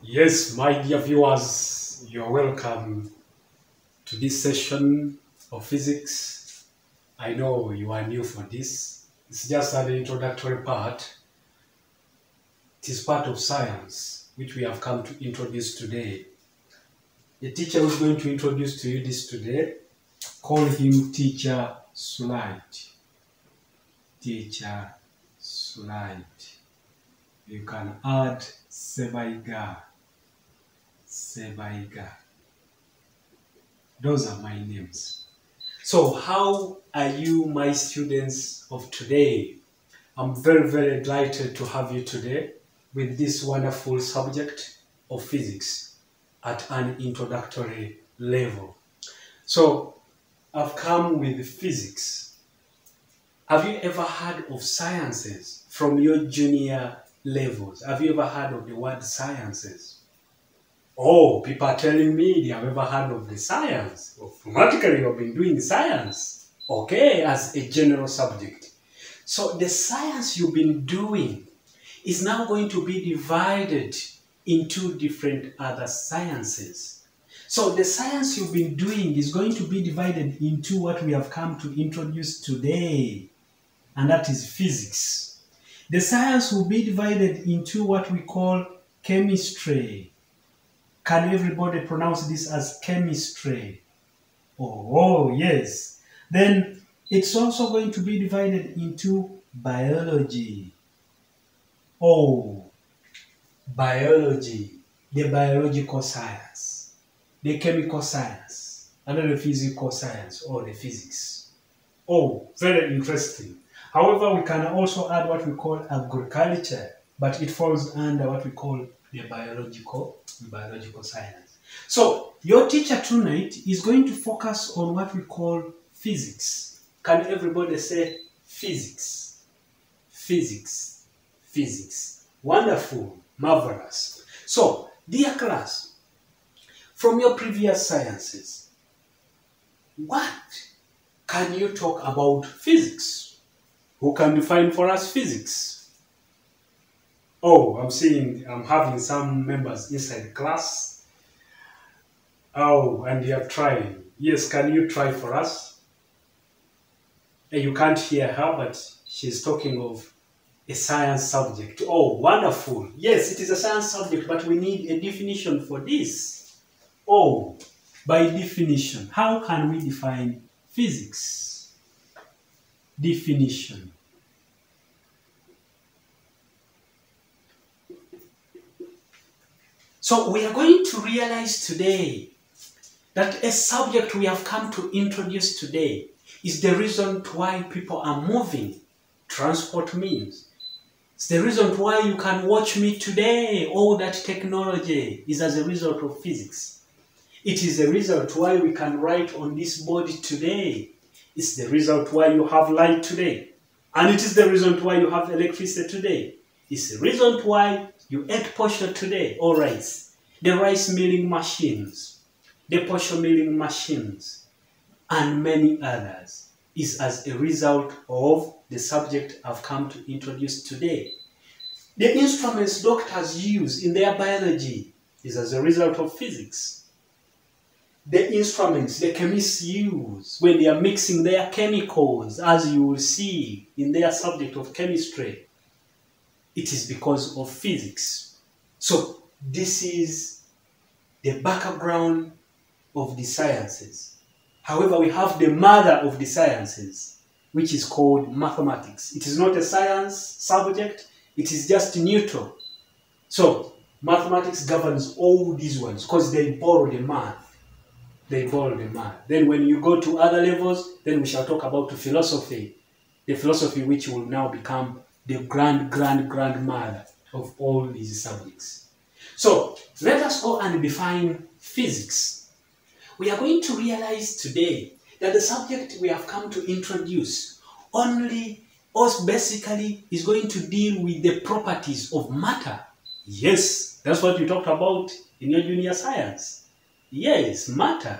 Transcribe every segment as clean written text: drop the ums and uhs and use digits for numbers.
Yes, my dear viewers, you're welcome to this session of physics. I know you are new for this. It's just an introductory part. It is part of science, which we have come to introduce today. The teacher who's going to introduce to you this today, call him Teacher Sulait. Teacher Sulait. You can add Sebaiga. Sebaiga. Those are my names. So how are you, my students of today? I'm very delighted to have you today with this wonderful subject of physics at an introductory level. So I've come with physics. Have you ever heard of sciences from your junior levels? Have you ever heard of the word sciences? Oh, people are telling me they have ever heard of the science. Automatically, you've been doing science, okay, as a general subject. So the science you've been doing is now going to be divided into different other sciences. So the science you've been doing is going to be divided into what we have come to introduce today, and that is physics. The science will be divided into what we call chemistry. Can everybody pronounce this as chemistry? Oh, yes. Then it's also going to be divided into biology. Oh, biology, the biological science, the chemical science, and then the physical science or the physics. Oh, very interesting. However, we can also add what we call agriculture, but it falls under what we call the biological science. So your teacher tonight is going to focus on what we call physics. Can everybody say physics? Physics. Physics. Wonderful. Marvelous. So, dear class, from your previous sciences, what can you talk about physics? Who can define for us physics? Oh, I'm having some members inside class. Oh, and they are trying. Yes, can you try for us? You can't hear her, but she's talking of a science subject. Oh, wonderful. Yes, it is a science subject, but we need a definition for this. Oh, by definition, how can we define physics? Definition. So we are going to realize today that a subject we have come to introduce today is the reason why people are moving. Transport means. It's the reason why you can watch me today. All that technology is as a result of physics. It is the result why we can write on this board today. It's the result why you have light today. And it is the reason why you have electricity today. It's the reason why you ate posho today, or rice. The rice milling machines, the posho milling machines, and many others is as a result of the subject I've come to introduce today. The instruments doctors use in their biology is as a result of physics. The instruments the chemists use when they are mixing their chemicals, as you will see in their subject of chemistry, it is because of physics. So this is the background of the sciences. However, we have the mother of the sciences, which is called mathematics. It is not a science subject, it is just neutral. So mathematics governs all these ones because they borrow the math. They borrow the math. Then when you go to other levels, then we shall talk about the philosophy. The philosophy which will now become the grandmother of all these subjects. So let us go and define physics. We are going to realize today that the subject we have come to introduce basically is going to deal with the properties of matter. Yes, that's what you talked about in your junior science. Yes, matter.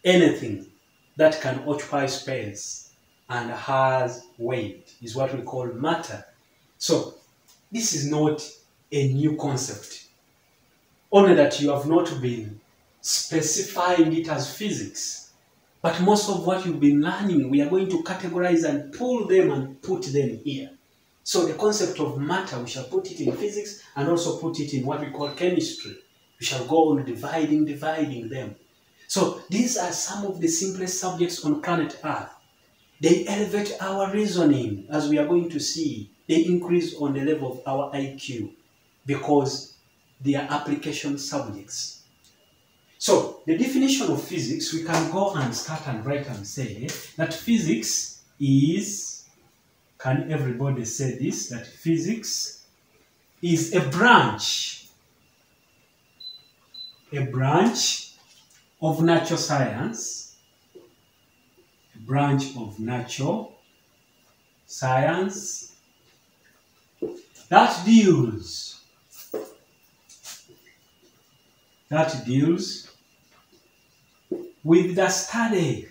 Anything that can occupy space and has weight is what we call matter. So this is not a new concept. only that you have not been specifying it as physics. But most of what you've been learning, we are going to categorize and pull them and put them here. So the concept of matter, we shall put it in physics and also put it in what we call chemistry. We shall go on dividing them. So these are some of the simplest subjects on planet Earth. They elevate our reasoning, as we are going to see. They increase on the level of our IQ because they are application subjects. So the definition of physics, we can go and start and write and say that physics is, can everybody say this, that physics is a branch of natural science, that deals with the study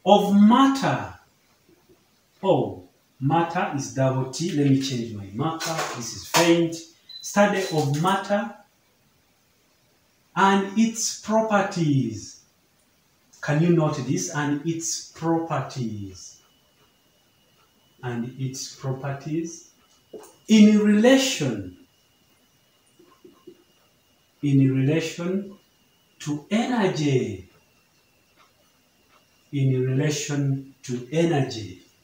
of matter. Oh, matter is double T. Let me change my marker. This is faint. Study of matter and its properties. Can you note this? And its properties. In relation to energy.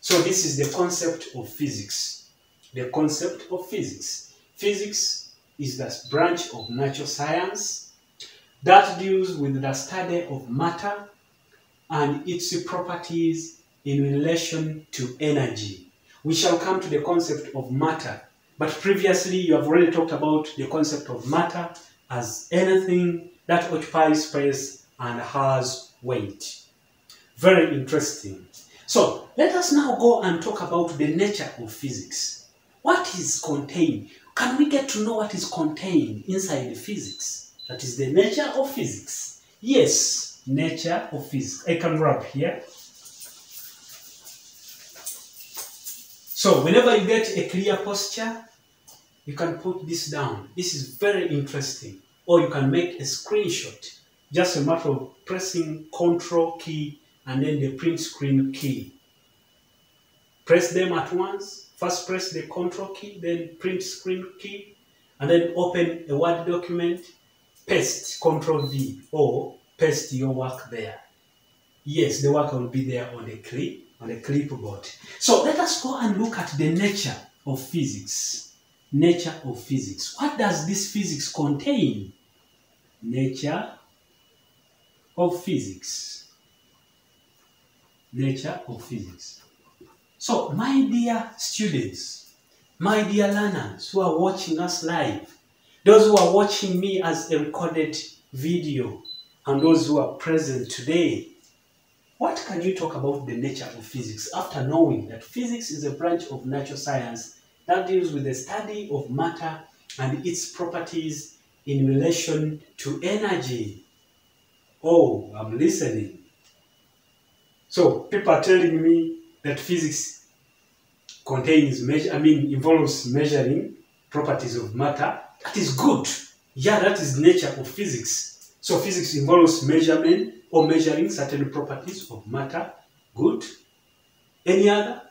So this is the concept of physics. Physics is the branch of natural science that deals with the study of matter and its properties in relation to energy. We shall come to the concept of matter, but previously you have already talked about the concept of matter as anything that occupies space and has weight. Very interesting. So let us now go and talk about the nature of physics. What is contained? Can we get to know what is contained inside the physics? That is the nature of physics. Yes, nature of physics. I can wrap here. So whenever you get a clear posture, you can put this down. This is very interesting. Or you can make a screenshot. Just a matter of pressing Ctrl key and then the print screen key. Press them at once. First press the Ctrl key, then print screen key, and then open a Word document, paste Ctrl V, or paste your work there. Yes, the work will be there on the clipboard. So let us go and look at the nature of physics. Nature of physics. What does this physics contain? Nature of physics. Nature of physics. So, my dear students, my dear learners who are watching us live, those who are watching me as a recorded video, and those who are present today, what can you talk about the nature of physics after knowing that physics is a branch of natural science that deals with the study of matter and its properties in relation to energy? Oh, I'm listening. So people are telling me that physics involves measuring properties of matter. That is good. Yeah, that is nature of physics. So physics involves measurement or measuring certain properties of matter. Good. Any other?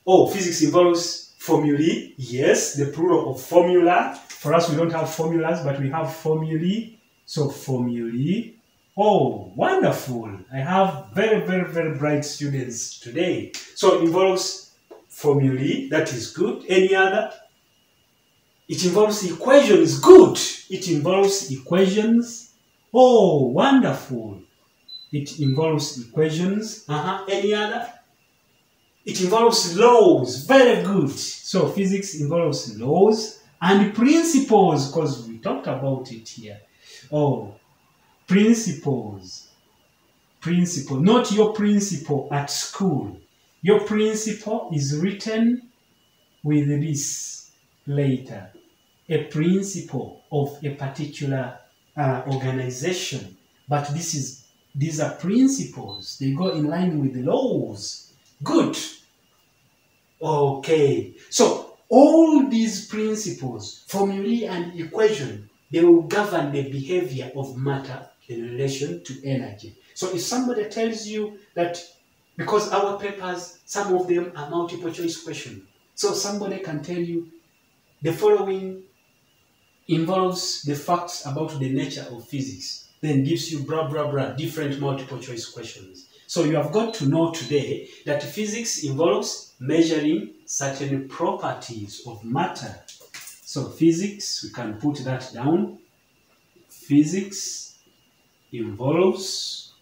Oh, physics involves formulae. Yes, the plural of formula. For us, we don't have formulas, but we have formulae. So formulae. Oh, wonderful. I have very, very, very bright students today. So it involves formulae. That is good. Any other? It involves equations. Good. It involves equations. Oh, wonderful. It involves equations. Any other? It involves laws. Very good. So physics involves laws and principles, because we talked about it here. Oh, principles. Principle. Not your principal at school. Your principal is written with this later. A principle of a particular organization. But these are principles. They go in line with the laws. Good. Okay. So All these principles, formulae and equation, they will govern the behavior of matter in relation to energy. So if somebody tells you that, because our papers, some of them are multiple choice questions, so somebody can tell you the following involves the facts about the nature of physics, then gives you blah, blah, blah, different multiple choice questions. So you have got to know today that physics involves measuring certain properties of matter. So physics, we can put that down. Physics involves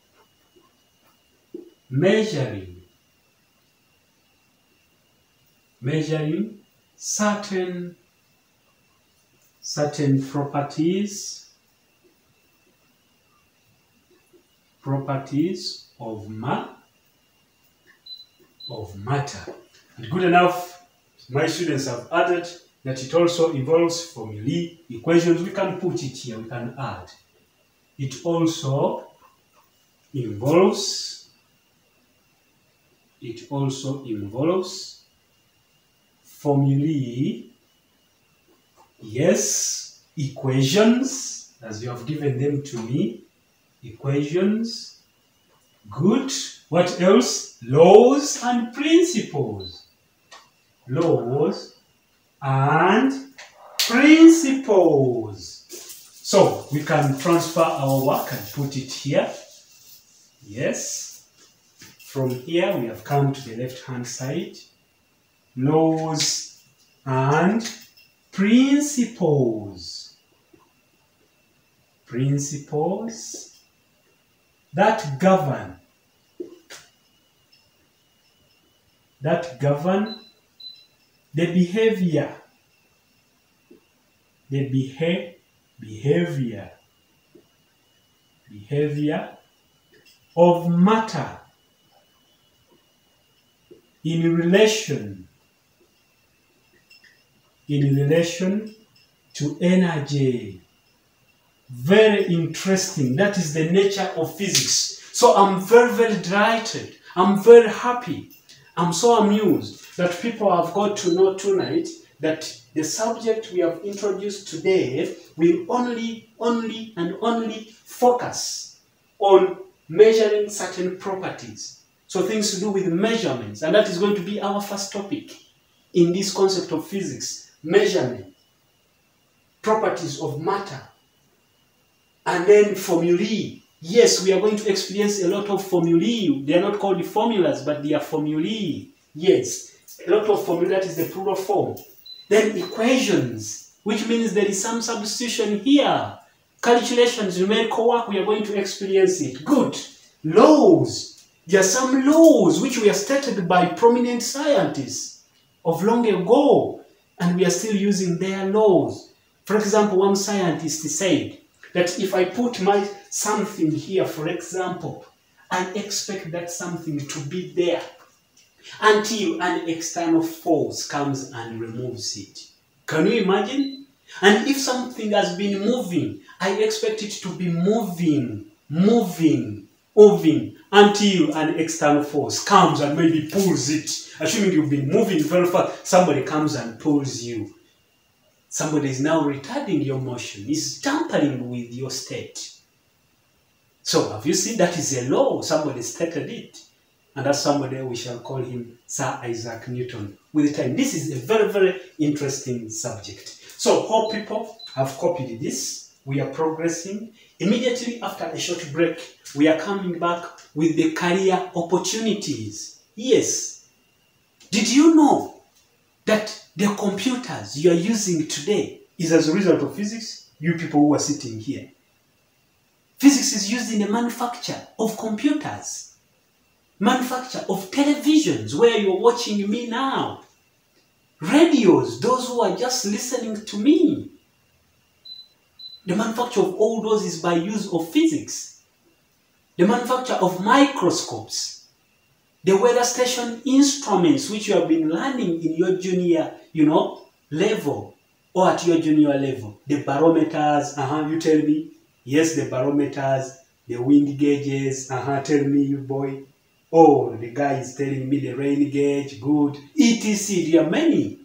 measuring certain properties of matter. And good enough, my students have added that it also involves formulae, equations. We can put it here, we can add. It also involves formulae, yes, equations, as you have given them to me, equations, good. What else? Laws and principles. Laws and principles. So we can transfer our work and put it here. Yes. From here we have come to the left-hand side. Laws and principles. Principles that govern the behavior of matter in relation to energy. Very interesting. That is the nature of physics. So I'm very, very delighted. I'm very happy. I'm so amused that people have got to know tonight that the subject we have introduced today will only focus on measuring certain properties. So things to do with measurements, and that is going to be our first topic in this concept of physics. Measurement, properties of matter, and then formulae. Yes, we are going to experience a lot of formulae. They are not called the formulas, but they are formulae. Yes, a lot of formulae, that is the plural form. Then equations, which means there is some substitution here. Calculations, numerical work, we are going to experience it. Good. Laws. There are some laws which were stated by prominent scientists of long ago, and we are still using their laws. For example, one scientist said that if I put my something here, for example, I expect that something to be there until an external force comes and removes it. Can you imagine? And if something has been moving, I expect it to be moving until an external force comes and maybe pulls it. Assuming you've been moving very fast, somebody comes and pulls you. Somebody is now retarding your motion, is tampering with your state. So have you seen that is a law? Somebody stated it. And that somebody, we shall call him Sir Isaac Newton with time. This is a very, very interesting subject. So hope people have copied this. We are progressing. Immediately after a short break, we are coming back with the career opportunities. Yes. Did you know that the computers you are using today is as a result of physics? You people who are sitting here. Physics is used in the manufacture of computers, manufacture of televisions, where you're watching me now, radios, those who are just listening to me. The manufacture of all those is by use of physics. The manufacture of microscopes, the weather station instruments, which you have been learning in your junior, level, or at your junior level. The barometers, you tell me. Yes, the barometers, the wind gauges, tell me, you boy. Oh, the guy is telling me the rain gauge, good. ETC, there are many.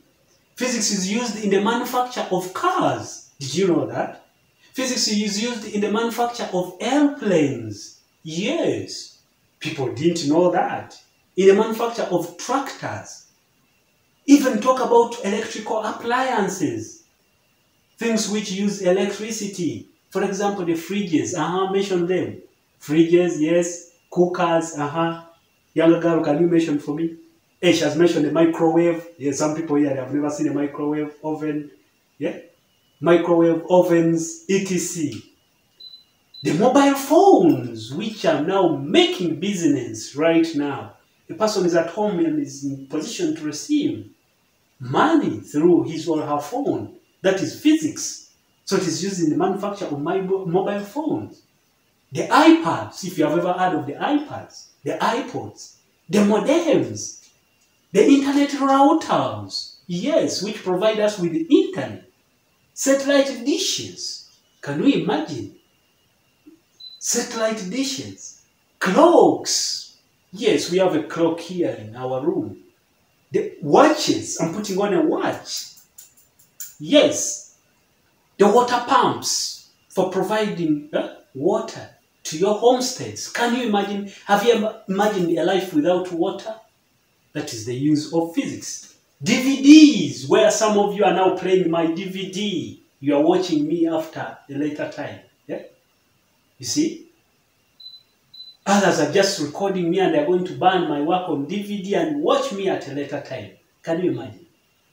Physics is used in the manufacture of cars. Did you know that? Physics is used in the manufacture of airplanes. Yes. People didn't know that. In the manufacture of tractors. Even talk about electrical appliances. Things which use electricity. For example, the fridges. Mention them. Fridges, yes. Cookers, Younger girl, can you mention for me? Hey, she has mentioned the microwave. Yeah, some people here have never seen a microwave oven. Yeah? Microwave ovens, etc. The mobile phones, which are now making business right now. A person is at home and is in position to receive money through his or her phone. That is physics. So it is used in the manufacture of mobile phones. The iPads, if you have ever heard of the iPads, the iPods, the modems, the internet routers, yes, which provide us with the internet. Satellite dishes, can we imagine? Satellite dishes, clocks. Yes, we have a clock here in our room. The watches, I'm putting on a watch. Yes, the water pumps for providing water to your homesteads. Can you imagine? Have you ever imagined a life without water? That is the use of physics. DVDs, where some of you are now playing my DVD. You are watching me after a later time. Yeah? You see? Others are just recording me and they're going to burn my work on DVD and watch me at a later time. Can you imagine?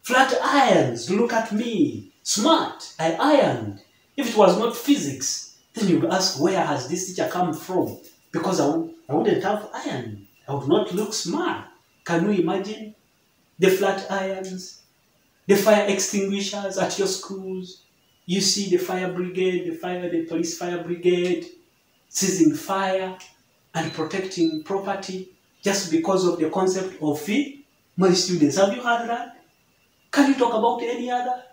Flat irons, look at me. Smart, I ironed. If it was not physics, then you'd ask, where has this teacher come from? Because I wouldn't have iron. I would not look smart. Can you imagine? The flat irons, the fire extinguishers at your schools. You see the fire brigade, the police fire brigade, seizing fire and protecting property just because of the concept of fee. My students, have you heard that? Can you talk about any other?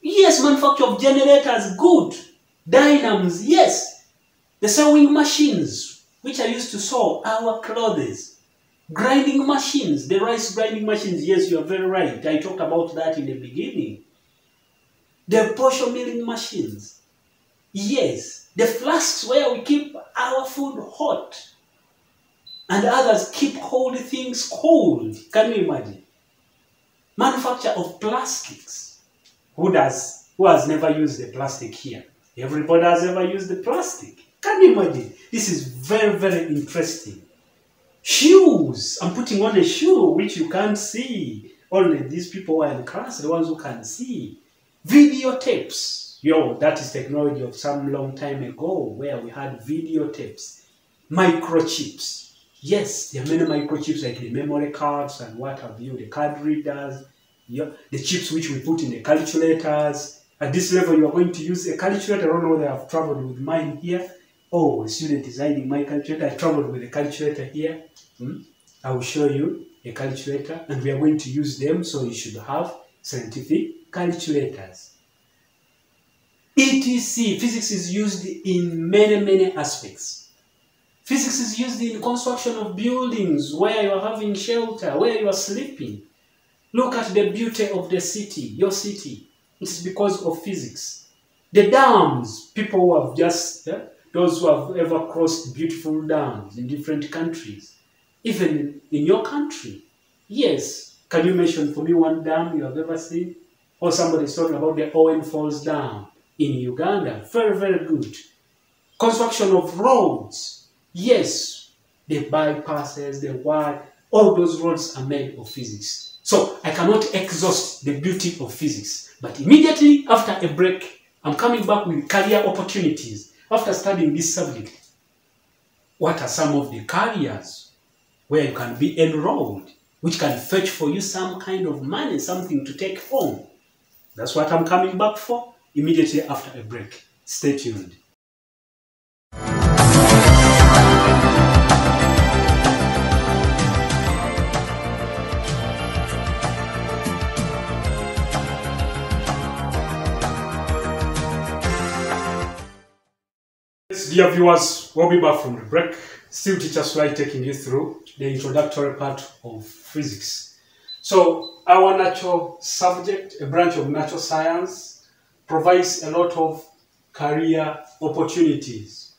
Yes, manufacture of generators, good. Dynamos, yes. The sewing machines, which are used to sew our clothes. Grinding machines, the rice grinding machines, yes, you are very right. I talked about that in the beginning. The portion milling machines, yes. The flasks where we keep our food hot. And others keep cold things cold. Can you imagine? Manufacture of plastics. Who has never used the plastic here? Everybody has ever used the plastic. Can you imagine? This is very, very interesting. Shoes. I'm putting on a shoe which you can't see. Only these people who are in class, the ones who can see. Videotapes. That is technology of some long time ago where we had videotapes. Microchips. Yes, there are many microchips like the memory cards and what have you, the card readers, the chips which we put in the calculators. At this level, you are going to use a calculator. I don't know whether I've traveled with mine here. Oh, a student is hiding my calculator. I traveled with a calculator here. I will show you a calculator and we are going to use them, so you should have scientific calculators. ETC, physics is used in many, many aspects. Physics is used in construction of buildings where you are having shelter, where you are sleeping. Look at the beauty of the city, your city. It's because of physics. The dams, people who have just, those who have ever crossed beautiful dams in different countries. Even in your country. Yes. Can you mention for me one dam you have ever seen? Or somebody is talking about the Owen Falls Dam in Uganda. Very, very good. Construction of roads. Yes. The bypasses, the what, all those roads are made of physics. So I cannot exhaust the beauty of physics. But immediately after a break, I'm coming back with career opportunities. After studying this subject, what are some of the careers where you can be enrolled, which can fetch for you some kind of money, something to take home? That's what I'm coming back for immediately after a break. Stay tuned. Yes, dear viewers, we'll be back from the break. Still Teacher Sulait taking you through the introductory part of physics. So, Our natural subject, a branch of natural science, provides a lot of career opportunities.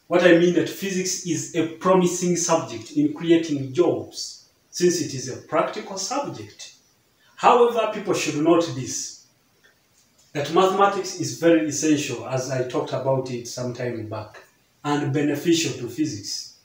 What I mean that physics is a promising subject in creating jobs, since it is a practical subject. However, people should note this, that mathematics is very essential, as I talked about it some time back, and beneficial to physics.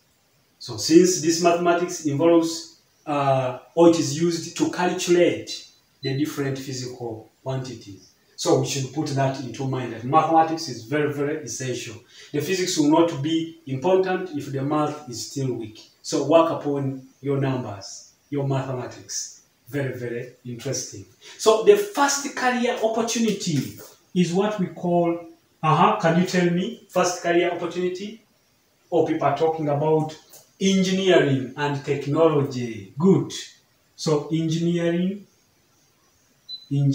So since this mathematics involves or it is used to calculate the different physical quantities. So we should put that into mind, that mathematics is very, very essential. The physics will not be important if the math is still weak. So work upon your numbers, your mathematics. Very, very interesting. So the first career opportunity is what we call, can you tell me, first career opportunity? Oh, people are talking about engineering and technology. Good. So engineering and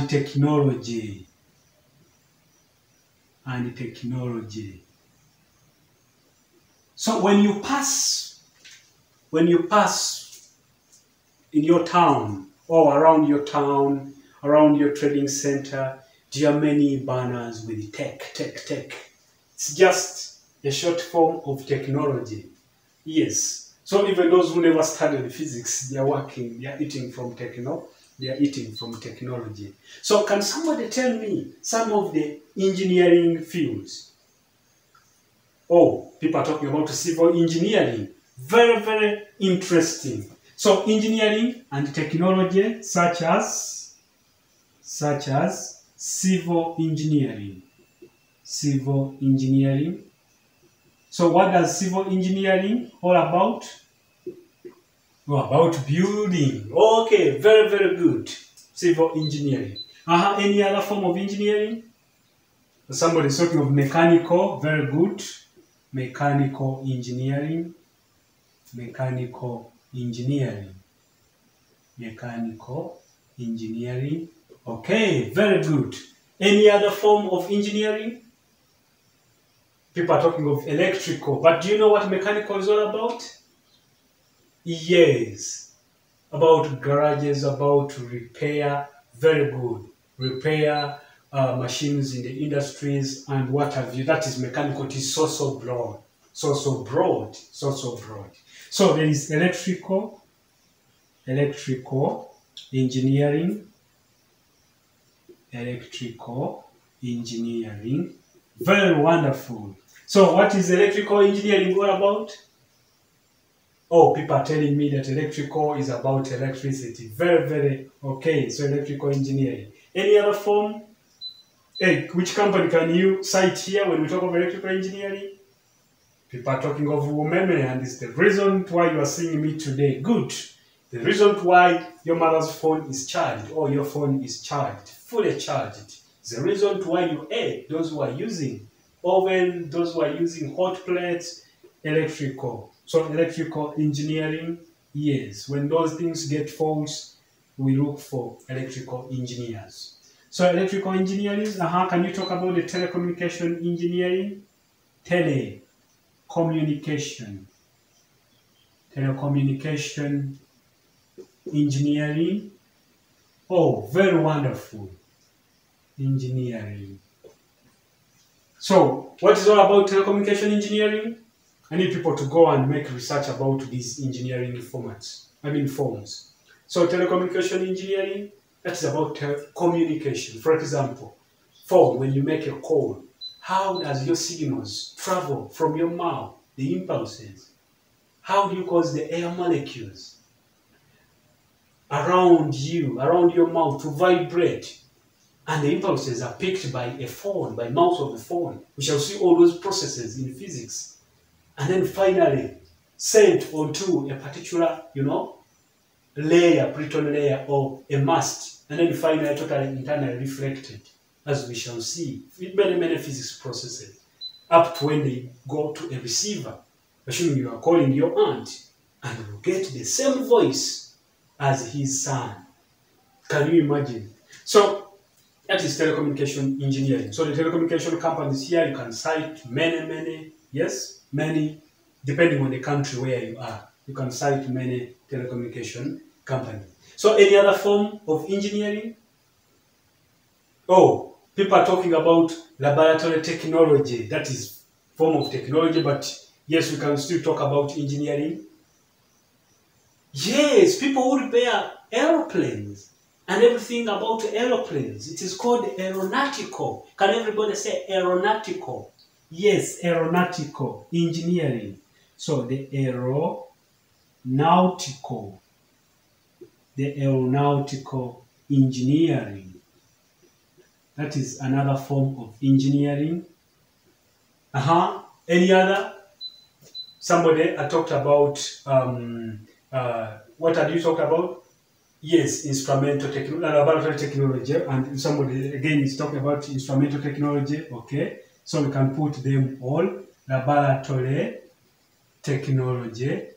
technology. So when you pass in your town or around your town, around your trading center, there are many banners with tech. It's just a short form of technology. Yes. So even those who never studied physics, they are eating from technology. So can somebody tell me some of the engineering fields? Oh, people are talking about civil engineering. Very, very interesting. So engineering and technology such as civil engineering. So what does civil engineering all about? Oh, about building. Okay, very, very good. Civil engineering. Any other form of engineering? Somebody is talking of mechanical. Very good. Mechanical engineering. Okay, very good. Any other form of engineering? People are talking of electrical, but do you know what mechanical is all about? Yes, about garages, about repair. Very good. Repair machines in the industries and what have you. That is mechanical. It is so broad. So broad. So there is electrical engineering. Very wonderful. So what is electrical engineering all about? Oh, people are telling me that electrical is about electricity. Very, very okay. So electrical engineering. Any other form? Hey, which company can you cite here when we talk of electrical engineering? People are talking of Umeme, and it's the reason why you are seeing me today. Good. The reason why your mother's phone is charged or your phone is charged, fully charged. The reason why you ate, those who are using oven, those who are using hot plates, electrical. So electrical engineering, yes. When those things get faults, we look for electrical engineers. So electrical engineering, can you talk about the telecommunication engineering? Telecommunication engineering. Oh, very wonderful. Engineering. So, what is all about telecommunication engineering? I need people to go and make research about these engineering forms. So, telecommunication engineering, that's about communication. For example, phone, when you make a call, how does your signals travel from your mouth, the impulses? How do you cause the air molecules around you, around your mouth to vibrate? And the impulses are picked by a phone, by mouse of the phone. We shall see all those processes in physics. And then finally, sent onto a particular, layer, Briton layer of a mast. And then finally, totally internally reflected, as we shall see, with many physics processes, up to when they go to a receiver, assuming you are calling your aunt, and you get the same voice as his son. Can you imagine? So, that is telecommunication engineering. So the telecommunication companies here, you can cite many, depending on the country where you are. You can cite many telecommunication company. So any other form of engineering? Oh, people are talking about laboratory technology. That is form of technology, but yes, we can still talk about engineering. Yes, people who repair aeroplanes and everything about aeroplanes. It is called aeronautical. Can everybody say aeronautical? Yes, aeronautical engineering. So the aeronautical engineering. That is another form of engineering. Any other? Somebody talked about, what had you talked about? Yes, instrumental technology, laboratory technology. And somebody again is talking about instrumental technology. Okay, so we can put them all. Laboratory technology.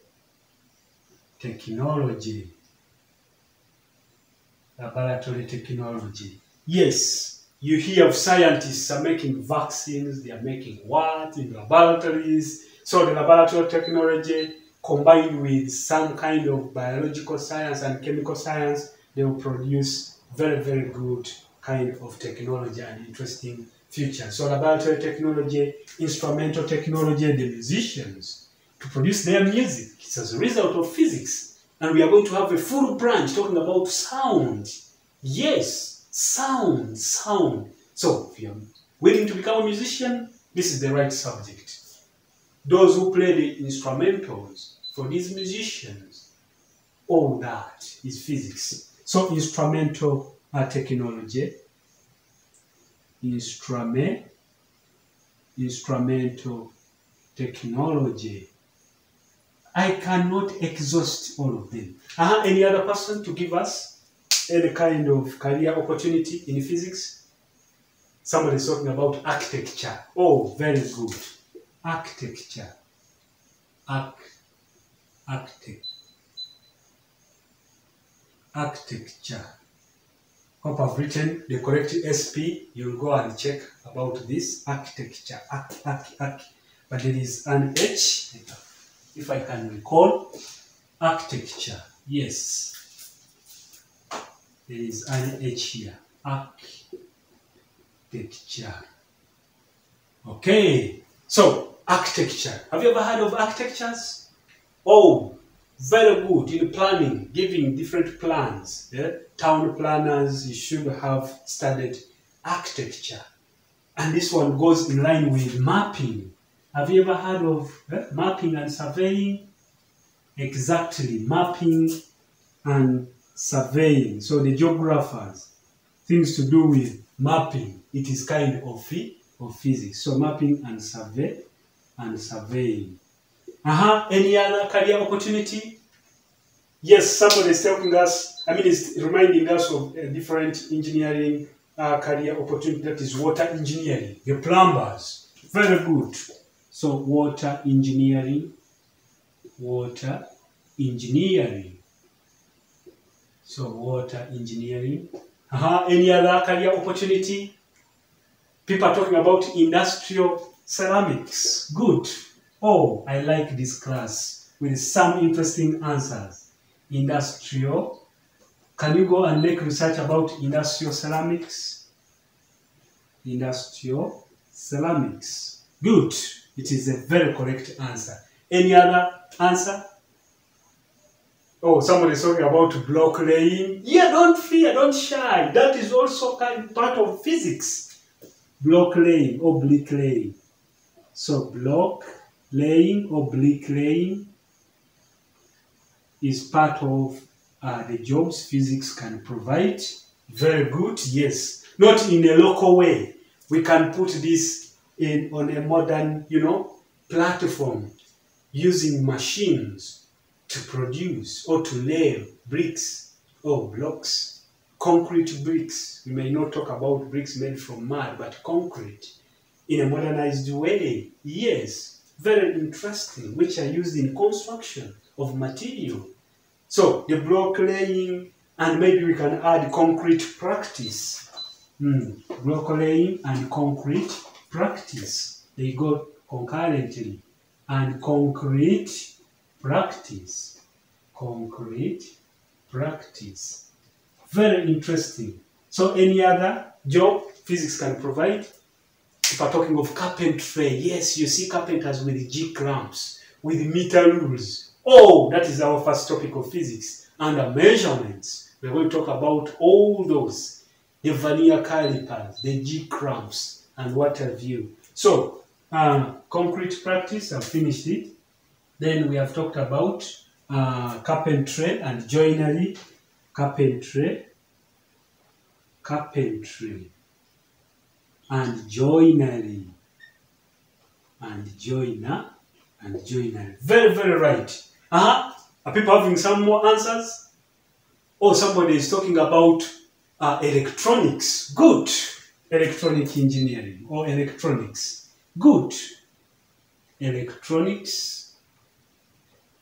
Laboratory technology. Yes, you hear of scientists are making vaccines, they are making what in laboratories. So the laboratory technology combined with some kind of biological science and chemical science, they will produce very, very good kind of technology and interesting future. So laboratory technology, instrumental technology, the musicians to produce their music. It's as a result of physics. And we are going to have a full branch talking about sound. Yes, sound. So if you're willing to become a musician, this is the right subject. Those who play the instrumentals for these musicians, all that is physics. So instrumental technology, instrumental technology. I cannot exhaust all of them. Any other person to give us any kind of career opportunity in physics? Somebody is talking about architecture. Oh, very good. Architecture. Architecture. Hope I've written the correct SP. You'll go and check about this. Architecture. But there is an H. If I can recall, architecture, yes. There is an H here, architecture. Okay, so architecture. Have you ever heard of architectures? Oh, very good in planning, giving different plans. Yeah? Town planners, you should have studied architecture. And this one goes in line with mapping. Have you ever heard of mapping and surveying? Exactly, mapping and surveying. So the geographers, things to do with mapping, it is kind of physics. So mapping and surveying. Any other career opportunity? Yes, somebody is telling us, it's reminding us of a different engineering career opportunity, that is water engineering. The plumbers, very good. So water engineering. So water engineering. Any other career opportunity? People are talking about industrial ceramics. Good. Oh, I like this class with some interesting answers. Industrial. Can you go and make research about industrial ceramics? Industrial ceramics. Good. It is a very correct answer. Any other answer? Oh, somebody is talking about block laying. Yeah, don't fear, don't shy. That is also part of physics. Block laying or bricklaying. So block laying or bricklaying is part of the jobs physics can provide. Very good, yes. Not in a local way. We can put this on a modern, platform using machines to produce or to lay bricks or blocks, concrete bricks. We may not talk about bricks made from mud, but concrete in a modernized way. Yes, very interesting, which are used in construction of material. So the block laying, and maybe we can add concrete practice. Block laying and concrete practice. They go concurrently. And concrete practice. Concrete practice. Very interesting. So any other job physics can provide? If we're talking of carpentry, yes, you see carpenters with G clamps, with meter rules. Oh, that is our first topic of physics. Under measurements, we're going to talk about all those. The vernier calipers, the G clamps, and what have you. So, concrete practice, I've finished it. Then we have talked about carpentry and joinery. Carpentry and joinery. And joiner and joinery. Very, very right. Are people having some more answers? Oh, somebody is talking about electronics. Good. Electronic engineering or electronics. Good. Electronics.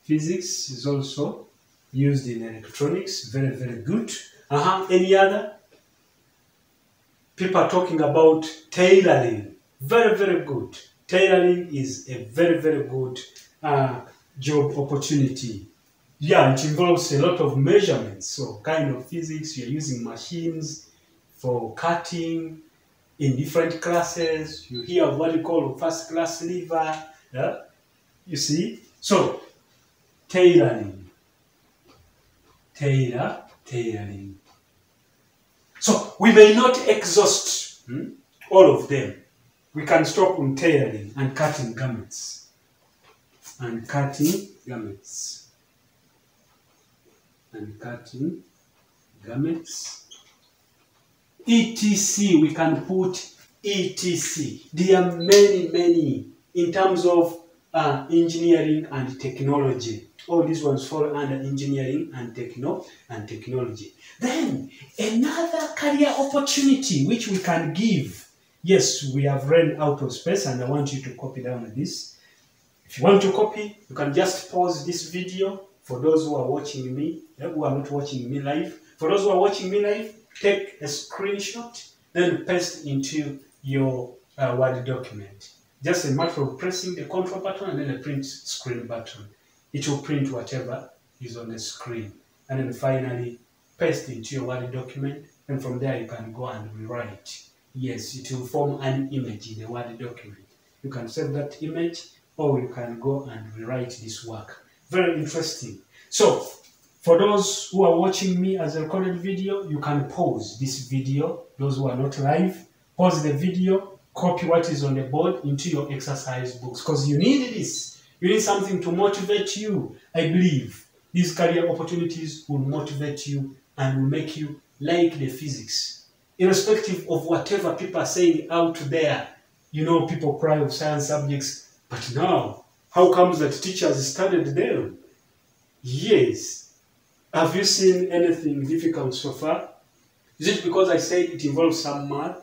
Physics is also used in electronics. Very, very good. Any other? People are talking about tailoring. Very, very good. Tailoring is a very, very good job opportunity. Yeah, it involves a lot of measurements. So kind of physics, you're using machines for cutting in different classes. You hear of what you call first class lever. Yeah? You see? So, tailoring. Tailoring. So, we may not exhaust all of them. We can stop on tailoring and cutting garments. ETC, we can put ETC. There are many, many in terms of engineering and technology. All these ones fall under engineering and technology. Then, another career opportunity which we can give. Yes, we have run out of space and I want you to copy down this. If you want to copy, you can just pause this video. For those who are watching me, who are not watching me live, for those who are watching me live, take a screenshot, then paste into your Word document. Just a matter of pressing the control button and then the print screen button. It will print whatever is on the screen. And then finally, paste into your Word document, and from there you can go and rewrite. Yes, it will form an image in the Word document. You can save that image, or you can go and rewrite this work. Very interesting. So, for those who are watching me as a recorded video, you can pause this video. Those who are not live, pause the video, copy what is on the board into your exercise books, because you need this. You need something to motivate you. I believe these career opportunities will motivate you and will make you like the physics. Irrespective of whatever people are saying out there, you know, people cry of science subjects, but now, how comes that teachers studied them? Yes. Have you seen anything difficult so far? Is it because I said it involves some math?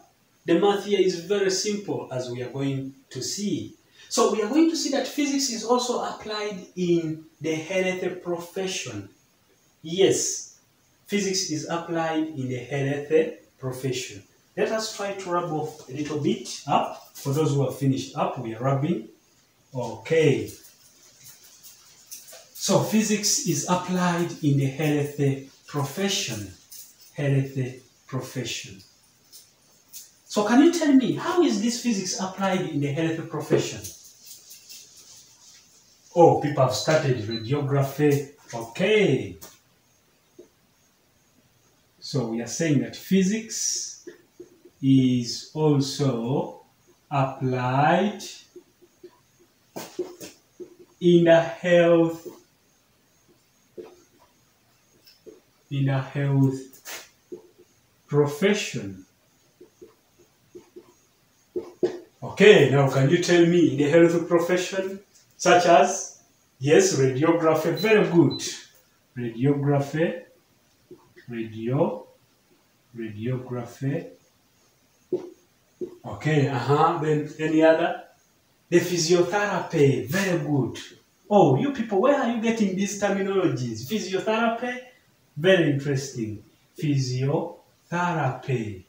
The math here is very simple, as we are going to see. So we are going to see that physics is also applied in the health profession. Yes, physics is applied in the health profession. Let us try to rub off a little bit up. For those who have finished up, we are rubbing. Okay. So physics is applied in the health profession. So can you tell me, how is this physics applied in the health profession? Oh, people have started radiography. Okay. So we are saying that physics is also applied in the health profession. Okay, now can you tell me in the health profession, such as, yes, radiography, very good. Radiography. Okay, then any other? The physiotherapy, very good. Oh, you people, where are you getting these terminologies? Physiotherapy, very interesting. Physiotherapy.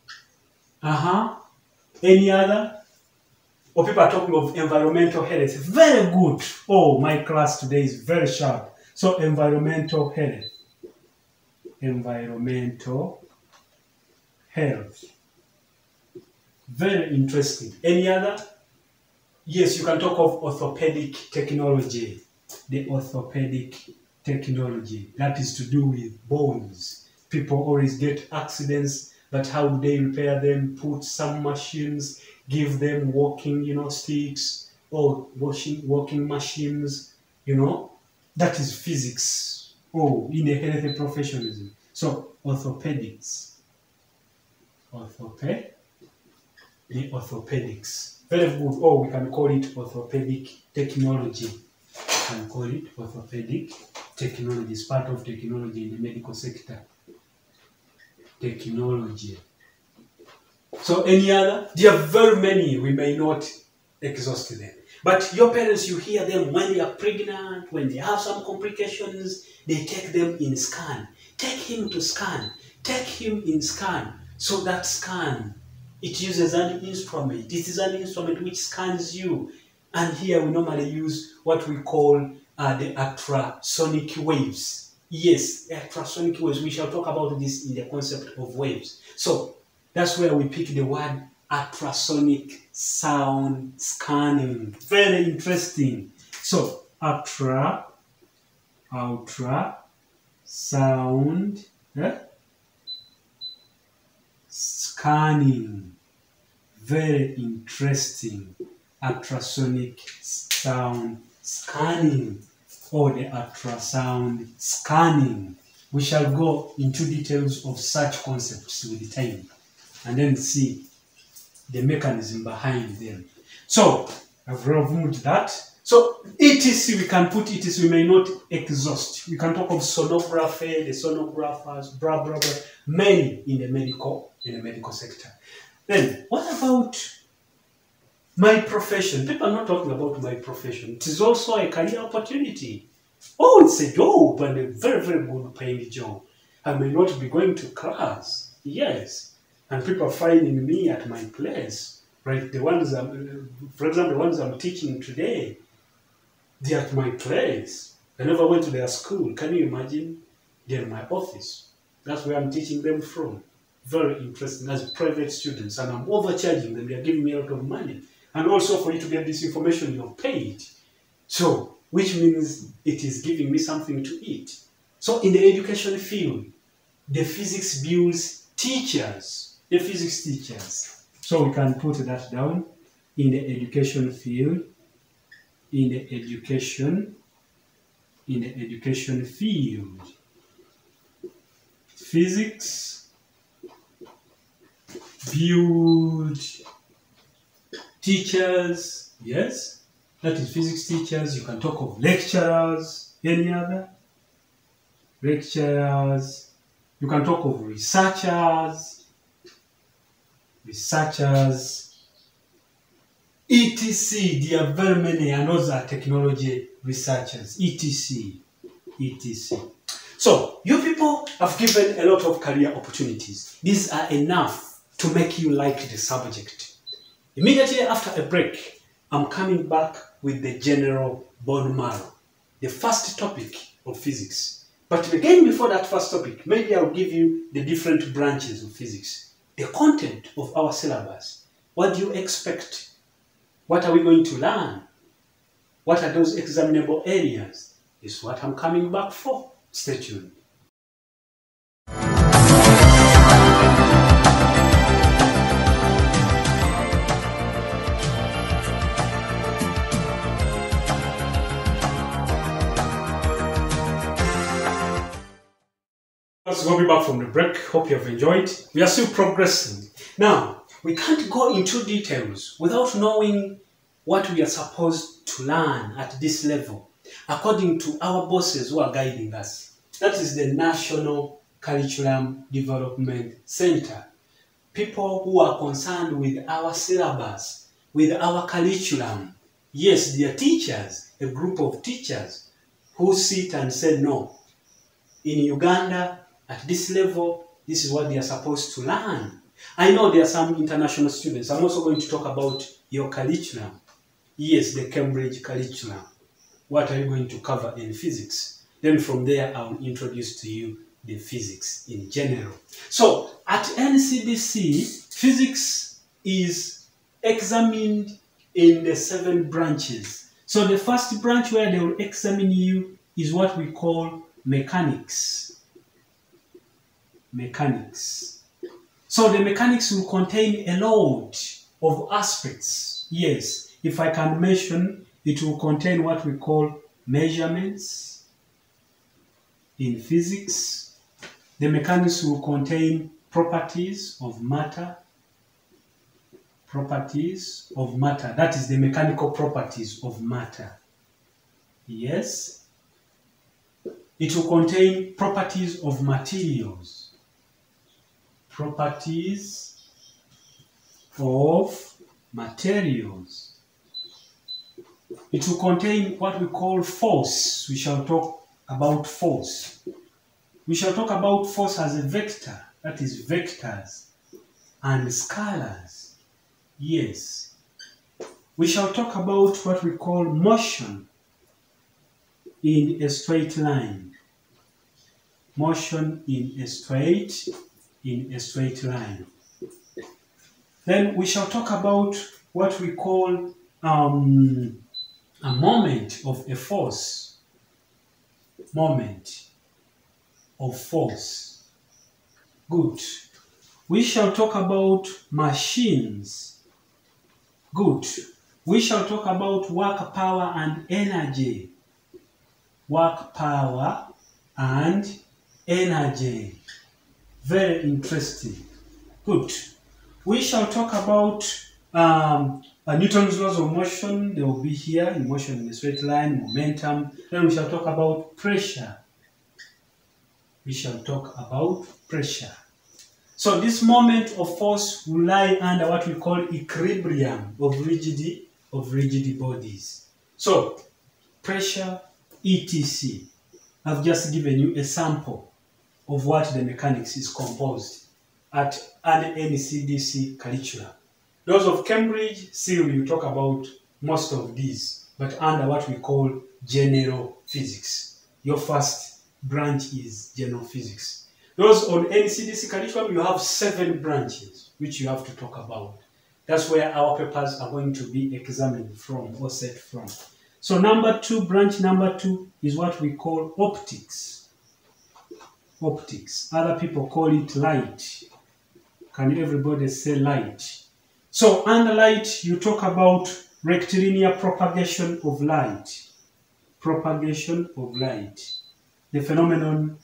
Any other? Or people are talking of environmental health. Very good. Oh, my class today is very sharp. So environmental health. Environmental health. Very interesting. Any other? Yes, you can talk of orthopedic technology. The orthopedic technology. That is to do with bones. People always get accidents, but how do they repair them? Put some machines, give them walking, sticks, or walking machines, That is physics. In a healthy professionalism. So, orthopedics. The orthopedics. Very good. We can call it orthopedic technology. We can call it orthopedic technology. It's part of technology in the medical sector. Technology. So any other? There are very many. We may not exhaust them. But your parents, you hear them when they are pregnant, when they have some complications, they take them in scan. Take him to scan. Take him in scan. So that scan, it uses an instrument. It is an instrument which scans you. And here we normally use what we call the ultrasonic waves. Yes, ultrasonic waves. We shall talk about this in the concept of waves. So that's where we pick the word ultrasonic sound scanning. Very interesting. So ultra sound scanning. Very interesting. Ultrasonic sound scanning, or the ultrasound scanning. We shall go into details of such concepts with time and then see the mechanism behind them. So I've removed that. So ETC, we can put ETC, we may not exhaust. We can talk of sonography, the sonographers, blah, blah, blah, many in the medical sector. Then, what about my profession? People are not talking about my profession. It is also a career opportunity. It's a job, and a very, very good paying job. I may not be going to class, yes, and people are finding me at my place, right? The ones, for example, the ones I'm teaching today, they're at my place. I never went to their school. Can you imagine? They're in my office. That's where I'm teaching them from. Very interesting, as private students, and I'm overcharging them. They're giving me a lot of money. And also for you to get this information, you're paid. So, which means it is giving me something to eat. So in the education field, the physics builds teachers. The physics teachers. So we can put that down in the education field. In the education field. Physics build teachers, yes, that is physics teachers. You can talk of lecturers. Any other? Lecturers. You can talk of researchers. ETC, there are very many, and those are technology researchers. ETC. So, you people have given a lot of career opportunities. These are enough to make you like the subject. Immediately after a break, I'm coming back with the general bone marrow, the first topic of physics. But again, before that first topic, maybe I'll give you the different branches of physics, the content of our syllabus. What do you expect? What are we going to learn? What are those examinable areas? This is what I'm coming back for. Stay tuned. We'll be back from the break. Hope you have enjoyed. We are still progressing. Now, we can't go into details without knowing what we are supposed to learn at this level, according to our bosses who are guiding us. That is the National Curriculum Development Center. People who are concerned with our syllabus, with our curriculum. Yes, they are teachers, a group of teachers who sit and say, no, in Uganda, at this level, this is what they are supposed to learn. I know there are some international students. I'm also going to talk about your curriculum. Yes, the Cambridge curriculum. What are you going to cover in physics? Then from there, I'll introduce to you the physics in general. So at NCDC, physics is examined in the 7 branches. So the first branch where they will examine you is what we call mechanics. Mechanics. So the mechanics will contain a lot of aspects. Yes, if I can mention, it will contain what we call measurements in physics. The mechanics will contain properties of matter. Properties of matter. That is the mechanical properties of matter. Yes. It will contain properties of materials. Properties of materials. It will contain what we call force. We shall talk about force. We shall talk about force as a vector. That is vectors and scalars. Yes. We shall talk about what we call motion in a straight line. Motion in a straight line. Then we shall talk about what we call a moment of a force. Moment of force. Good. We shall talk about machines. Good. We shall talk about work, power, and energy. Work, power, and energy. Very interesting. Good. We shall talk about Newton's laws of motion. They will be here. Motion in a straight line, momentum. Then we shall talk about pressure. We shall talk about pressure. So this moment of force will lie under what we call equilibrium of rigid bodies. So pressure, etc. I've just given you a sample of what the mechanics is composed at an NCDC curricula. Those of Cambridge, still you talk about most of these, but under what we call general physics. Your first branch is general physics. Those on NCDC curriculum, you have 7 branches, which you have to talk about. That's where our papers are going to be examined from or set from. So branch number 2 is what we call optics. Optics. Other people call it light. Can everybody say light? So under light, you talk about rectilinear propagation of light. Propagation of light. The phenomenon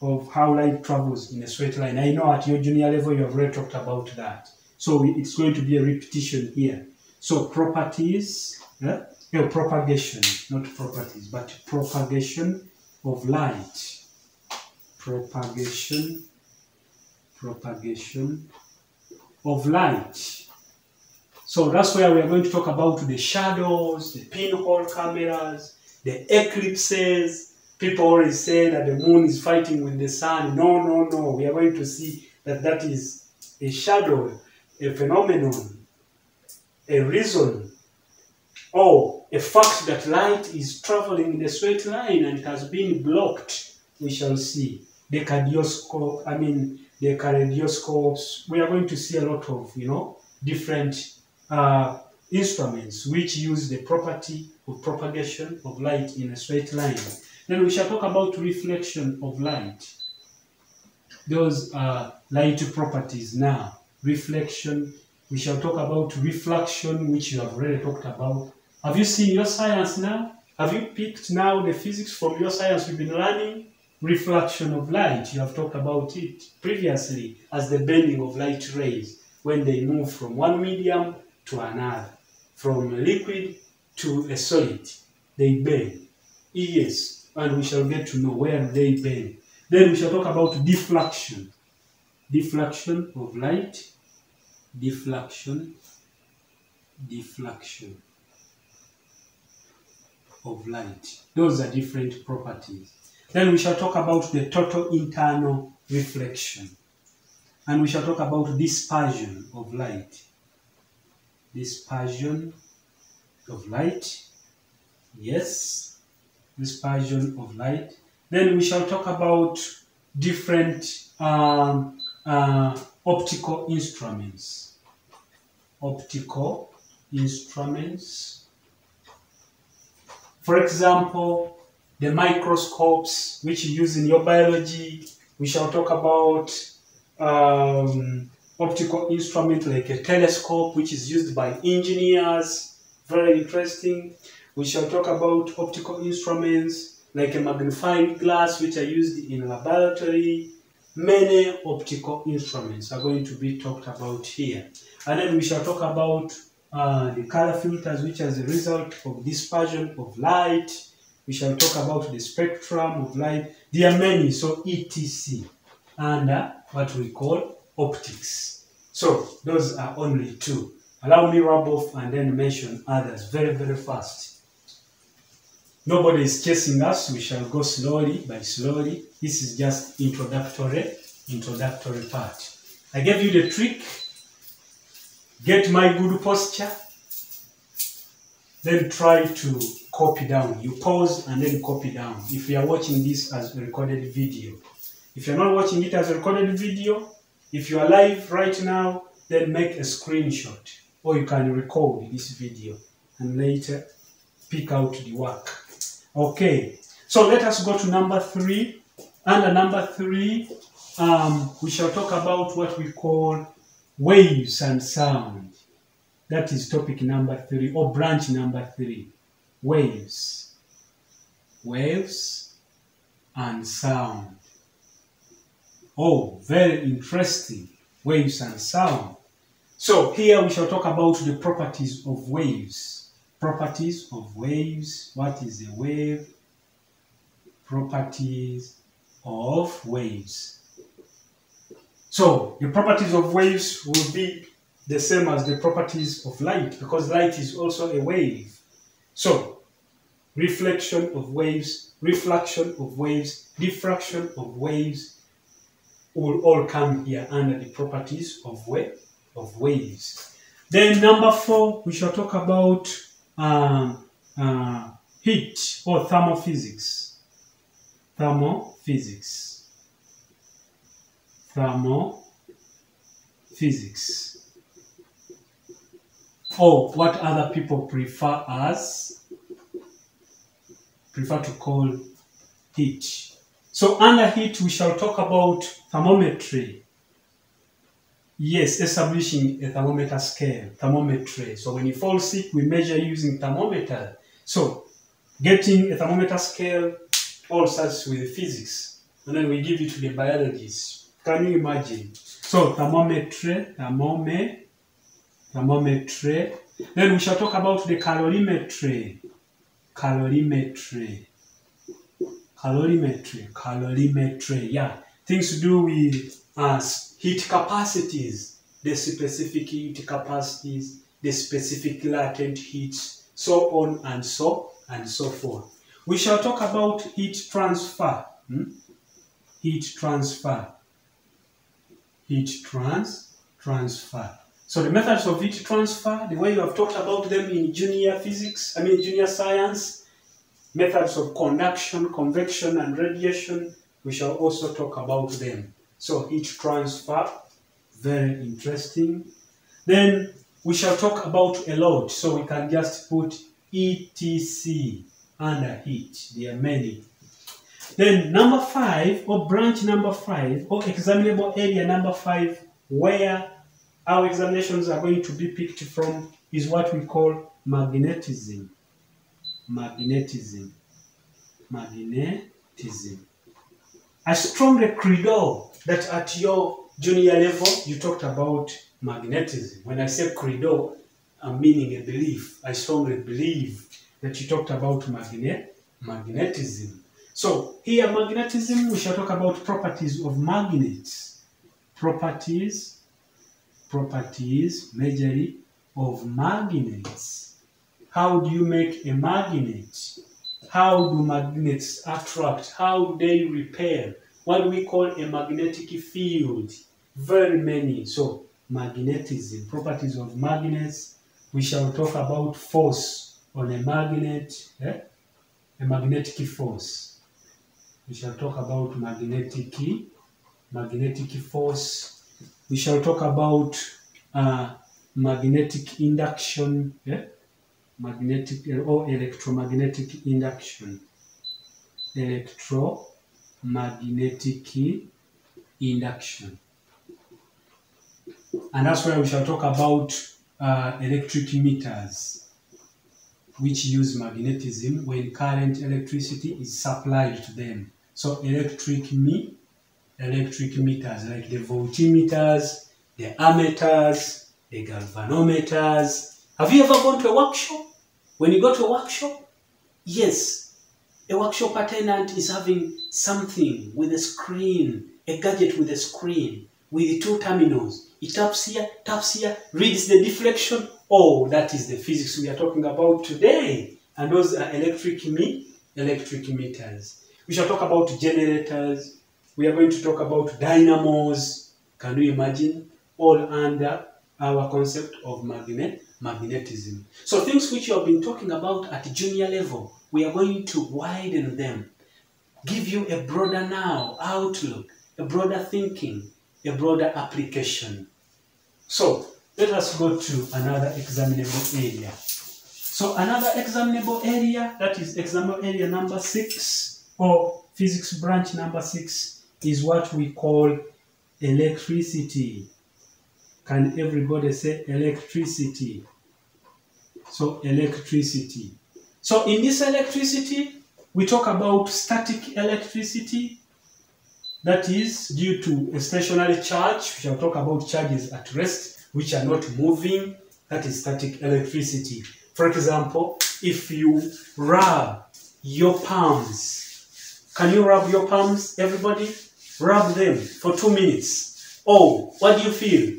of how light travels in a straight line. I know at your junior level you have already talked about that. So it's going to be a repetition here. So properties, propagation, not properties, but propagation of light. Propagation of light. So that's where we are going to talk about the shadows, the pinhole cameras, the eclipses. People always say that the moon is fighting with the sun. No. We are going to see that that is a shadow, a phenomenon, a reason, or a fact that light is traveling in a straight line and it has been blocked. We shall see. The kaleidoscopes. We are going to see a lot of, different instruments which use the property of propagation of light in a straight line. Then we shall talk about reflection of light. Those are light properties now. Reflection. We shall talk about reflection, which you have already talked about. Have you seen your science now? Have you picked now the physics from your science you've been learning? Reflection of light. You have talked about it previously as the bending of light rays when they move from one medium to another, from a liquid to a solid. They bend. Yes. And we shall get to know where they bend. Then we shall talk about deflection. Deflection of light. Deflection of light. Those are different properties. Then we shall talk about the total internal reflection. And we shall talk about dispersion of light. Dispersion of light. Yes. Dispersion of light. Then we shall talk about different optical instruments. Optical instruments. For example, the microscopes which you use in your biology. We shall talk about optical instrument like a telescope which is used by engineers. Very interesting. We shall talk about optical instruments like a magnifying glass which are used in a laboratory. Many optical instruments are going to be talked about here. And then we shall talk about the color filters which are the result of dispersion of light. We shall talk about the spectrum of light. There are many, so etc. under what we call optics. So those are only two. Allow me rub off and then mention others very, very fast. Nobody is chasing us. We shall go slowly by slowly. This is just introductory part. I gave you the trick. Get my good posture. Then try to copy down. You pause and then copy down. If you are watching this as a recorded video. If you're not watching it as a recorded video, if you are live right now, then make a screenshot. Or you can record this video and later pick out the work. Okay, so let us go to number 3. Under number 3, we shall talk about what we call waves and sound. That is topic number 3 or branch number 3. Waves. Waves and sound. Oh, very interesting. Waves and sound. So here we shall talk about the properties of waves. Properties of waves. What is a wave? Properties of waves. So the properties of waves will be the same as the properties of light, because light is also a wave. So reflection of waves, reflection of waves, diffraction of waves will all come here under the properties of waves. Then number 4, we shall talk about heat or thermophysics. Thermophysics. Thermophysics. Or what other people prefer to call heat. So under heat, we shall talk about thermometry. Yes, establishing a thermometer scale, thermometry. So when you fall sick, we measure using thermometer. So getting a thermometer scale all starts with physics. And then we give it to the biologists. Can you imagine? So thermometry. Then we shall talk about the calorimetry. Calorimetry, yeah. Things to do with heat capacities, the specific heat capacities, the specific latent heats, so on and so forth. We shall talk about heat transfer. Heat transfer. So the methods of heat transfer, the way you have talked about them in junior science, methods of conduction, convection, and radiation, we shall also talk about them. So heat transfer, very interesting. Then we shall talk about a load. So we can just put ETC under heat. There are many. Then number 5, or branch number 5, or examinable area number 5, where our examinations are going to be picked from, is what we call magnetism. Magnetism. I strongly credo that at your junior level, you talked about magnetism. When I say credo, I'm meaning a belief. I strongly believe that you talked about magnetism. So here, magnetism, we shall talk about properties of magnets. Properties majorly of magnets. How do you make a magnet? How do magnets attract? How do they repel? What we call a magnetic field. Very many. So magnetism, properties of magnets. We shall talk about force on a magnet. A magnetic force. We shall talk about magnetic force. We shall talk about magnetic induction, magnetic or electromagnetic induction. Electromagnetic induction. And that's where we shall talk about electric meters, which use magnetism when current electricity is supplied to them. So electric meters like the voltmeters, the ammeters, the galvanometers. Have you ever gone to a workshop? When you go to a workshop, yes, a workshop attendant is having something with a screen, a gadget with a screen, with two terminals. It taps here, reads the deflection. Oh, that is the physics we are talking about today. And those are electric meters. We shall talk about generators. We are going to talk about dynamos. Can you imagine? All under our concept of magnetism. So things which you have been talking about at junior level, we are going to widen them, give you a broader now outlook, a broader thinking, a broader application. So let us go to another examinable area. So another examinable area, that is examinable area number 6, or physics branch number 6, is what we call electricity. Can everybody say electricity? So electricity. So in this electricity, we talk about static electricity. That is due to a stationary charge. We shall talk about charges at rest, which are not moving. That is static electricity. For example, if you rub your palms, can you rub your palms, everybody? Rub them for 2 minutes. Oh, what do you feel?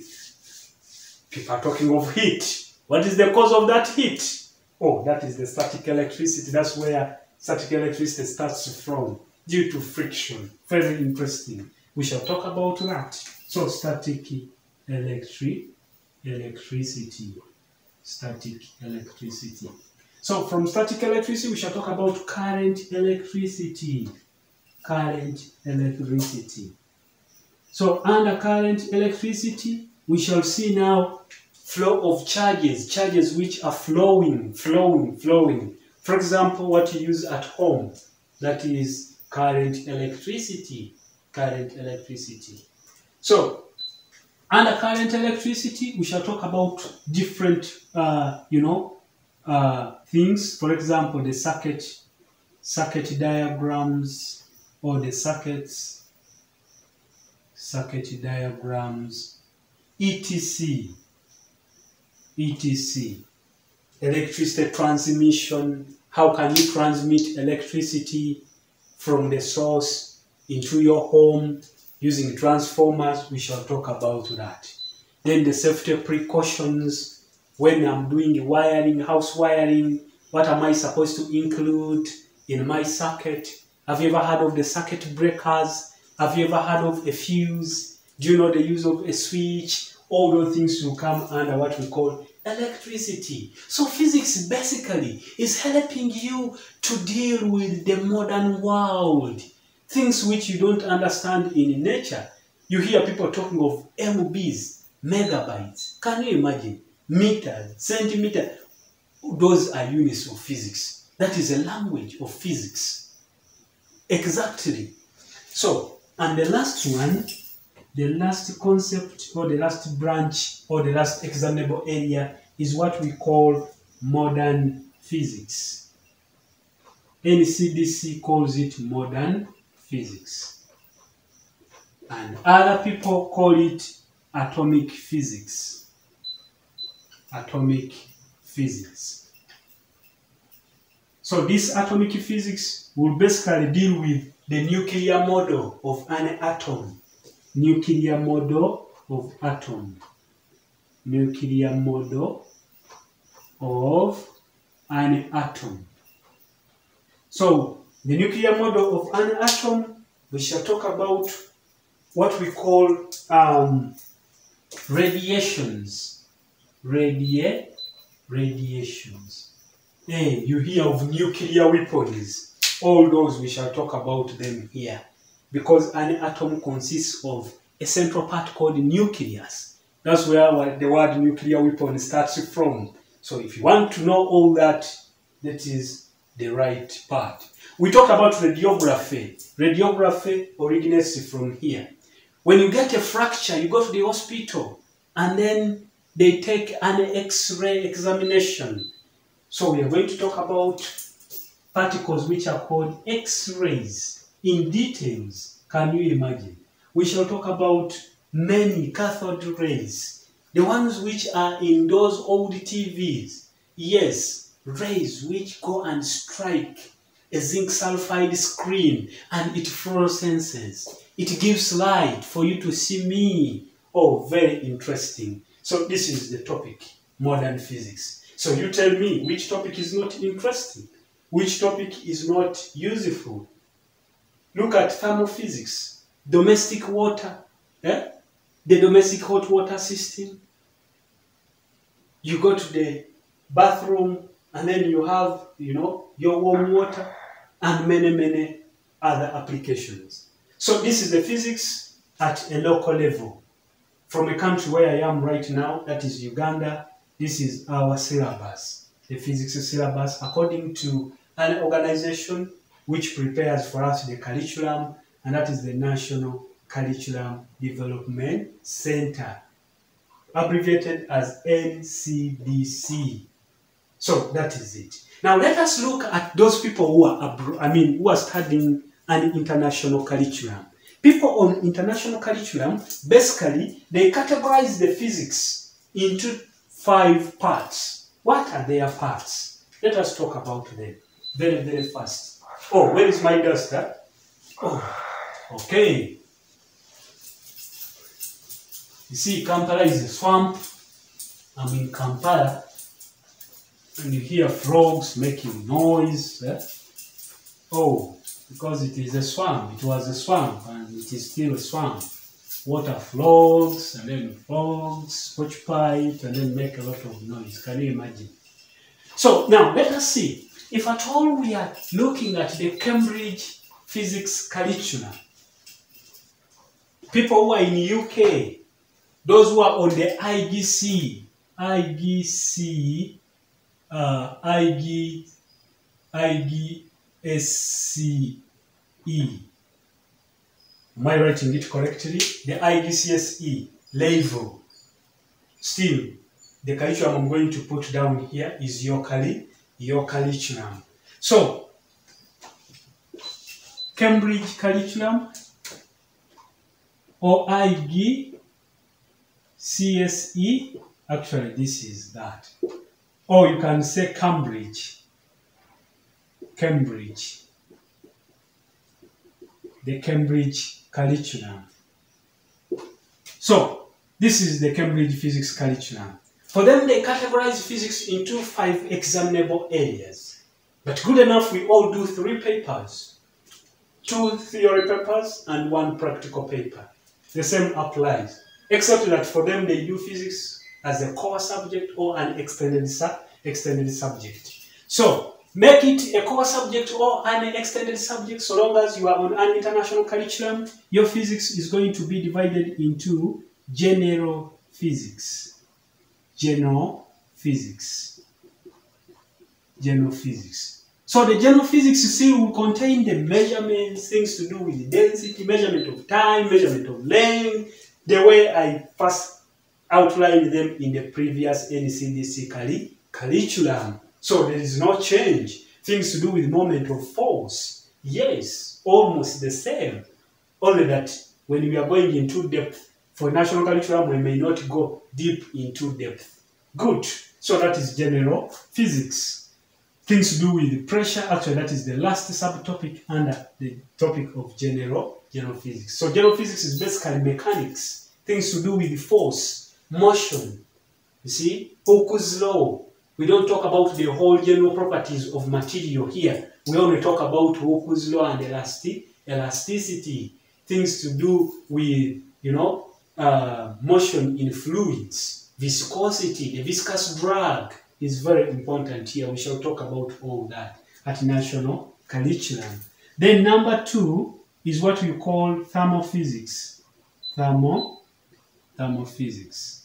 People are talking of heat. What is the cause of that heat? Oh, that is the static electricity. That's where static electricity starts from, due to friction. Very interesting. We shall talk about that. So static electricity. Static electricity. So from static electricity, we shall talk about current electricity. Current electricity. So under current electricity, we shall see now flow of charges which are flowing. For example, what you use at home, that is current electricity. So under current electricity, we shall talk about different, things. For example, the circuit diagrams, or the circuit diagrams, etc. Electricity transmission. How can you transmit electricity from the source into your home using transformers? We shall talk about that. Then the safety precautions. When I'm doing wiring, house wiring, what am I supposed to include in my circuit? Have you ever heard of the circuit breakers? Have you ever heard of a fuse? Do you know the use of a switch? All those things will come under what we call electricity. So physics basically is helping you to deal with the modern world. Things which you don't understand in nature. You hear people talking of MBs, megabytes. Can you imagine? Meters, centimeters. Those are units of physics. That is a language of physics. Exactly. So, and the last one, the last concept, or the last branch, or the last examinable area is what we call modern physics. NCDC calls it modern physics. And other people call it atomic physics. Atomic physics. So this atomic physics will basically deal with the nuclear model of an atom. Nuclear model of atom. Nuclear model of an atom. So the nuclear model of an atom, we shall talk about what we call radiations. Radiations. Hey, you hear of nuclear weapons. All those we shall talk about them here. Because an atom consists of a central part called nucleus. That's where the word nuclear weapon starts from. So if you want to know all that, that is the right part. We talked about radiography. Radiography originates from here. When you get a fracture, you go to the hospital and then they take an X-ray examination. So we are going to talk about particles which are called X-rays in details. Can you imagine? We shall talk about many cathode rays, the ones which are in those old TVs. Yes, rays which go and strike a zinc sulfide screen and it fluoresces. It gives light for you to see me. Oh, very interesting. So this is the topic, modern physics. So you tell me which topic is not interesting, which topic is not useful. Look at thermophysics, domestic water, the domestic hot water system. You go to the bathroom and then you have, your warm water and many other applications. So this is the physics at a local level. From a country where I am right now, that is Uganda, this is our syllabus, the physics syllabus, according to an organization which prepares for us the curriculum, and that is the National Curriculum Development Center, abbreviated as NCDC. So that is it. Now let us look at those people who are studying an international curriculum. People on international curriculum, basically, they categorize the physics into 5 parts. What are their parts? Let us talk about them very fast. Oh, where is my duster? Oh, okay. You see, Kampala is a swamp. I'm in Kampala. And you hear frogs making noise. Oh, because it is a swamp. It was a swamp and it is still a swamp. Water flows and then frogs, scotch pipe, and then make a lot of noise. Can you imagine? So now let us see. If at all we are looking at the Cambridge physics curriculum, people who are in UK, those who are on the IGC, IGSCE. Am I writing it correctly? The IGCSE level. Still, the curriculum I'm going to put down here is your curriculum. So, Cambridge curriculum or IGCSE, actually this is that. Or you can say Cambridge. The Cambridge curriculum. So, this is the Cambridge physics curriculum. For them, they categorize physics into 5 examinable areas. But good enough, we all do 3 papers. 2 theory papers and 1 practical paper. The same applies. Except that for them, they do physics as a core subject or an extended subject. So, make it a core subject or an extended subject. So long as you are on an international curriculum, your physics is going to be divided into general physics. General physics. So the general physics, you see, will contain the measurements, things to do with density, measurement of time, measurement of length, the way I first outlined them in the previous NCDC curriculum. So there is no change. Things to do with moment of force. Yes, almost the same. Only that when we are going into depth, for national curriculum, we may not go deep into depth. Good. So that is general physics. Things to do with pressure, actually that is the last subtopic under the topic of general physics. So general physics is basically mechanics. Things to do with force, motion. You see, Hooke's law. We don't talk about the whole general properties of material here. We only talk about Hooke's law and elasticity. Things to do with, motion in fluids, viscosity, the viscous drag is very important here. We shall talk about all that at national curriculum. Then number 2 is what we call thermophysics. Thermophysics.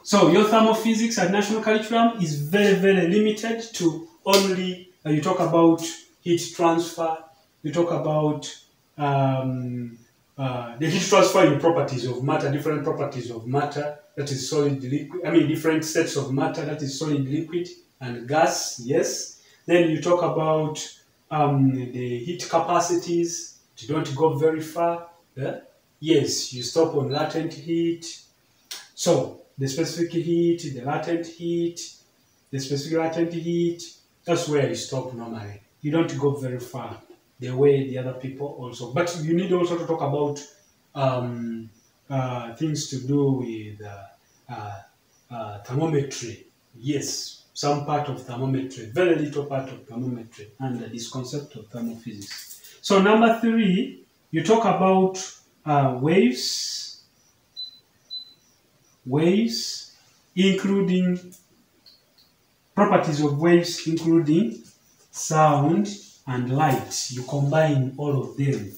So your thermophysics at national curriculum is very, very limited to only, you talk about heat transfer, you talk about the heat transfer in properties of matter, different properties of matter, that is solid, liquid, different sets of matter, that is solid, liquid, and gas, yes. Then you talk about the heat capacities, you don't go very far, yeah? Yes, you stop on latent heat. So, the specific heat, the latent heat, the specific latent heat, that's where you stop normally. You don't go very far the way the other people also. But you need also to talk about things to do with thermometry. Yes, some part of thermometry, very little part of thermometry, and this concept of thermophysics. So number 3, you talk about waves, including properties of waves, including sound and light. You combine all of them.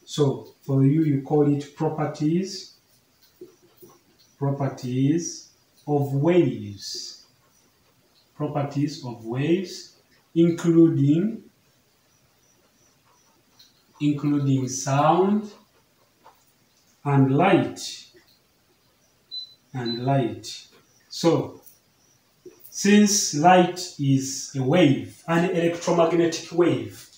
So for you call it properties of waves. Properties of waves, including sound and light. So since light is a wave, an electromagnetic wave,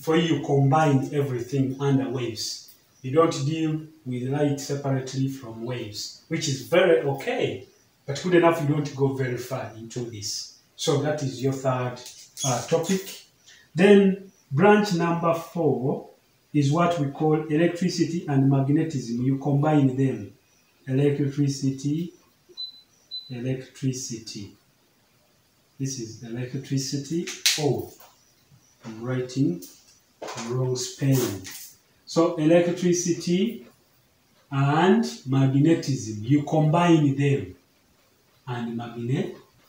for you combine everything under waves. You don't deal with light separately from waves, which is very okay, but good enough you don't go very far into this. So that is your third topic. Then branch number 4 is what we call electricity and magnetism. You combine them. Electricity. This is electricity. Oh, I'm writing wrong spelling. So electricity and magnetism, you combine them, and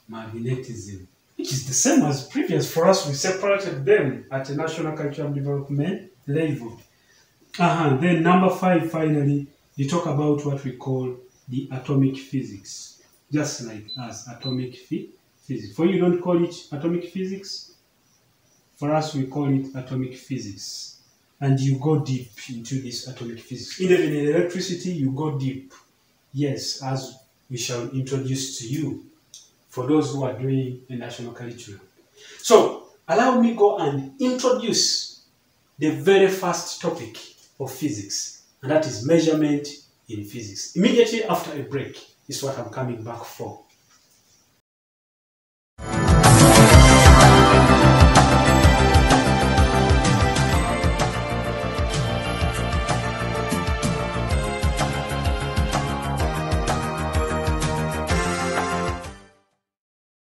magnetism, which is the same as previous. For us, we separated them at the national curriculum development level. Then number 5, finally, you talk about what we call the atomic physics, just like us, atomic physics. For you, don't call it atomic physics. For us, we call it atomic physics. And you go deep into this atomic physics. Even in electricity, you go deep. Yes, as we shall introduce to you for those who are doing a national curriculum. So, allow me go and introduce the very first topic of physics, and that is measurement in physics. Immediately after a break is what I'm coming back for.